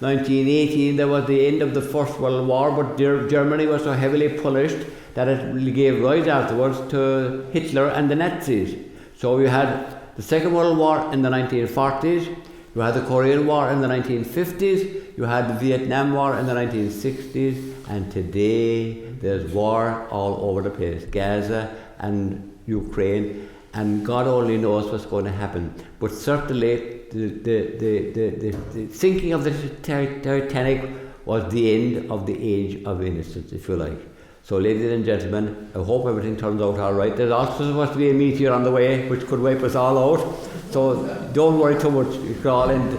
1918, there was the end of the First World War, but Germany was so heavily punished that it gave rise afterwards to Hitler and the Nazis. So you had the Second World War in the 1940s, you had the Korean War in the 1950s, you had the Vietnam War in the 1960s, and today there's war all over the place. Gaza and Ukraine, and God only knows what's going to happen. But certainly the sinking of the Titanic was the end of the age of innocence, if you like. So, ladies and gentlemen, I hope everything turns out all right. There's also supposed to be a meteor on the way, which could wipe us all out. So, don't worry too much. You could all end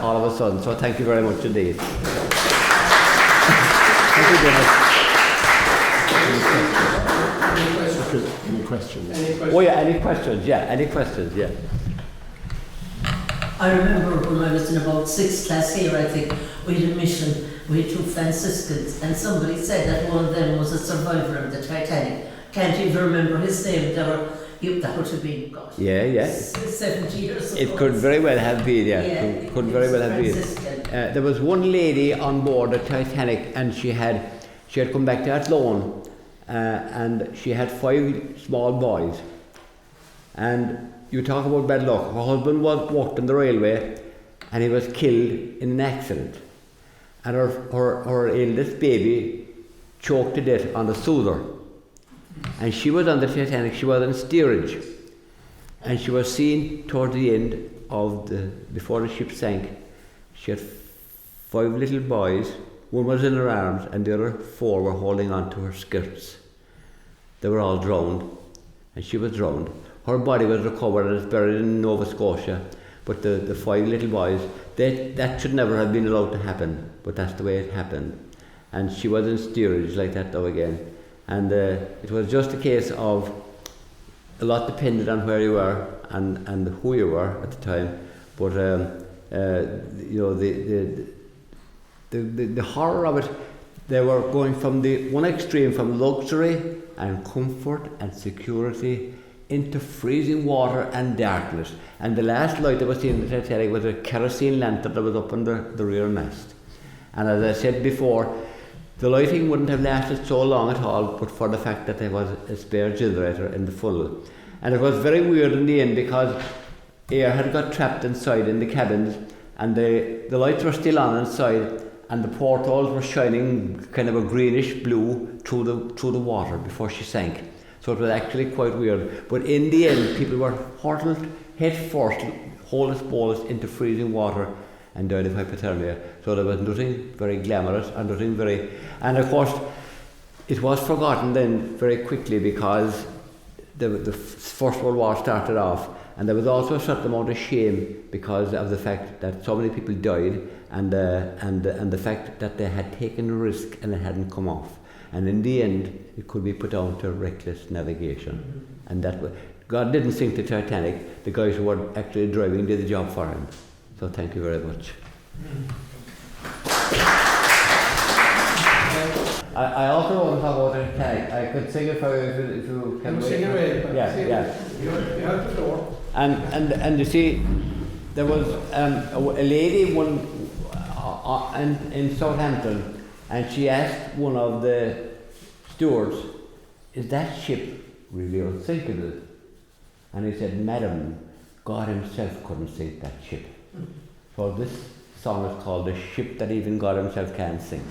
all of a sudden. So, thank you very much indeed. Thank you, Dennis. Any questions? Oh yeah, any questions? Yeah, any questions? Yeah. I remember when I was in about 6th class here, I think, we had a mission, we had 2 Franciscans, and somebody said that one of them was a survivor of the Titanic. Can't even remember his name. That would have been, gosh, 70 years ago. It could very well have been, It could very well have been. Franciscan. There was one lady on board the Titanic, and she had come back to Athlone, and she had 5 small boys. And you talk about bad luck. Her husband worked on the railway, and he was killed in an accident. And her eldest baby choked to death on the soother. And she was on the Titanic. She was in steerage, and she was seen toward the end before the ship sank. She had 5 little boys. One was in her arms, and the other 4 were holding on to her skirts. They were all drowned, and she was drowned. Her body was recovered and is buried in Nova Scotia. But the 5 little boys, that should never have been allowed to happen, but that's the way it happened. And she was in steerage like that now again. And it was just a case of a lot depended on where you were and who you were at the time. But the horror of it, they were going from the one extreme, from luxury and comfort and security, into freezing water and darkness. And the last light that was seen in the Titanic was a kerosene lantern that was up on the rear mast. And as I said before, the lighting wouldn't have lasted so long at all, but for the fact that there was a spare generator in the funnel. And it was very weird in the end, because air had got trapped inside in the cabins, and the lights were still on inside, and the portholes were shining kind of a greenish blue through the water before she sank. So it was actually quite weird. But in the end, people were hurtled head first, holus bolus, into freezing water and died of hypothermia. So there was nothing very glamorous and nothing very... And of course, it was forgotten then very quickly, because the First World War started off, and there was also a certain amount of shame because of the fact that so many people died, and the fact that they had taken a risk and it hadn't come off. And in the end, it could be put down to reckless navigation. And that God didn't sink the Titanic. The guys who were actually driving did the job for him. So thank you very much. I also want to talk about the Titanic. I could sing it for you if you can wait. Sing away. Yeah. You have the floor. And you see, there was a lady in Southampton, and she asked one of the stewards, "Is that ship really unsinkable?" And he said, "Madam, God himself couldn't sink that ship." So this song is called "The Ship That Even God Himself Can't Sink."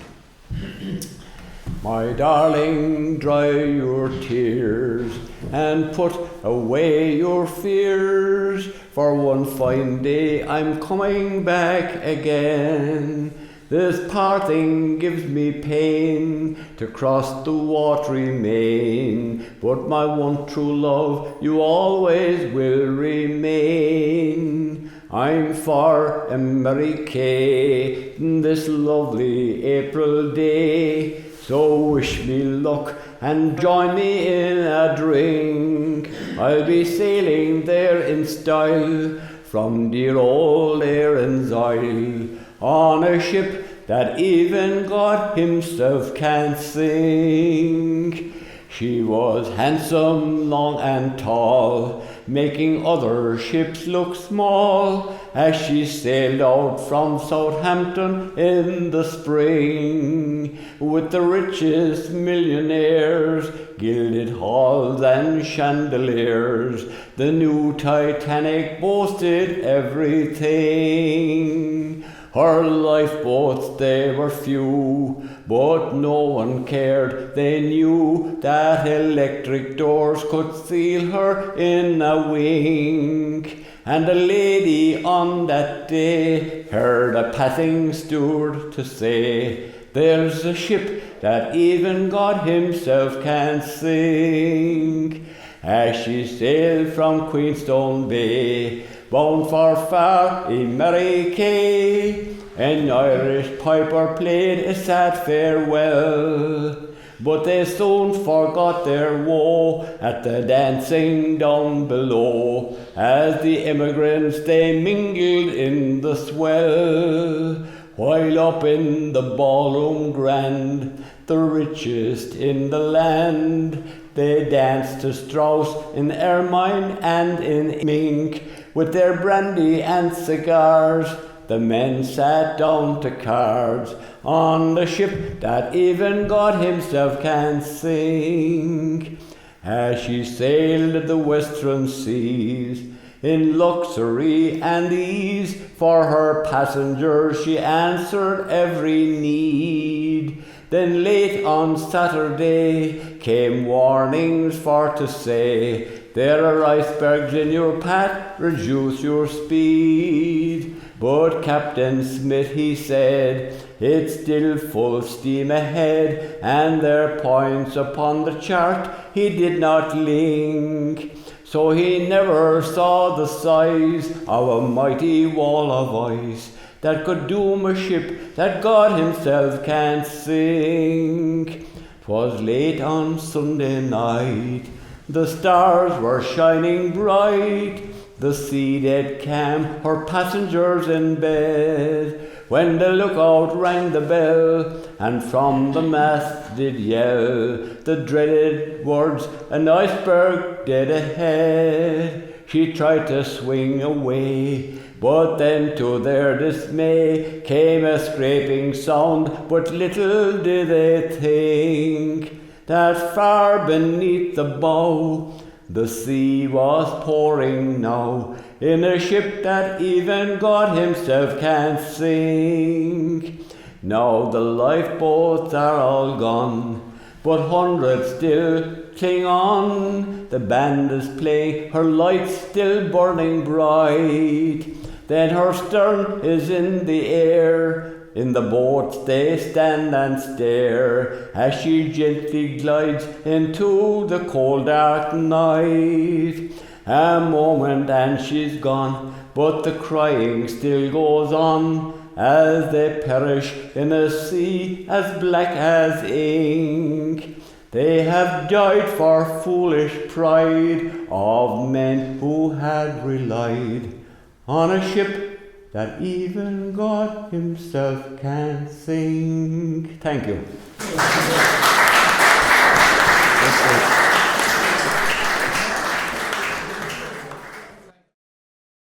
My darling, dry your tears and put away your fears, for one fine day I'm coming back again. This parting gives me pain to cross the watery main, but my one true love you always will remain. I'm for America this lovely April day, so wish me luck and join me in a drink. I'll be sailing there in style from dear old Erin's Isle, on a ship that even God himself can't sink. She was handsome, long and tall, making other ships look small, as she sailed out from Southampton in the spring, with the richest millionaires, gilded halls and chandeliers. The new Titanic boasted everything. Her lifeboats, they were few, but no one cared. They knew that electric doors could seal her in a wink. And a lady on that day heard a passing steward to say, "There's a ship that even God himself can sing. As she sailed from Queenstone Bay, bound for far Emery Quay, an Irish piper played a sad farewell. But they soon forgot their woe at the dancing down below, as the immigrants they mingled in the swell. While up in the ballroom grand, the richest in the land, they danced to Strauss in ermine and in mink, with their brandy and cigars. The men sat down to cards on the ship that even God himself can sing. As she sailed the western seas, in luxury and ease, for her passengers she answered every need. Then late on Saturday came warnings for to say, there are icebergs in your path, reduce your speed. But Captain Smith, he said, it's still full steam ahead, and their points upon the chart he did not link. So he never saw the size of a mighty wall of ice that could doom a ship that God himself can't sink. 'Twas late on Sunday night, the stars were shining bright, the sea dead calm, her passengers in bed, when the lookout rang the bell, and from the mast did yell the dreaded words, an iceberg dead ahead. She tried to swing away, but then to their dismay came a scraping sound, but little did they think that far beneath the bow the sea was pouring now, in a ship that even God himself can't sink. Now the lifeboats are all gone, but hundreds still cling on. The band is playing, her lights still burning bright. Then her stern is in the air, in the boats they stand and stare, as she gently glides into the cold dark night. A moment and she's gone, but the crying still goes on, as they perish in a sea as black as ink. They have died for foolish pride of men who had relied on a ship that even God himself can sing. Thank you.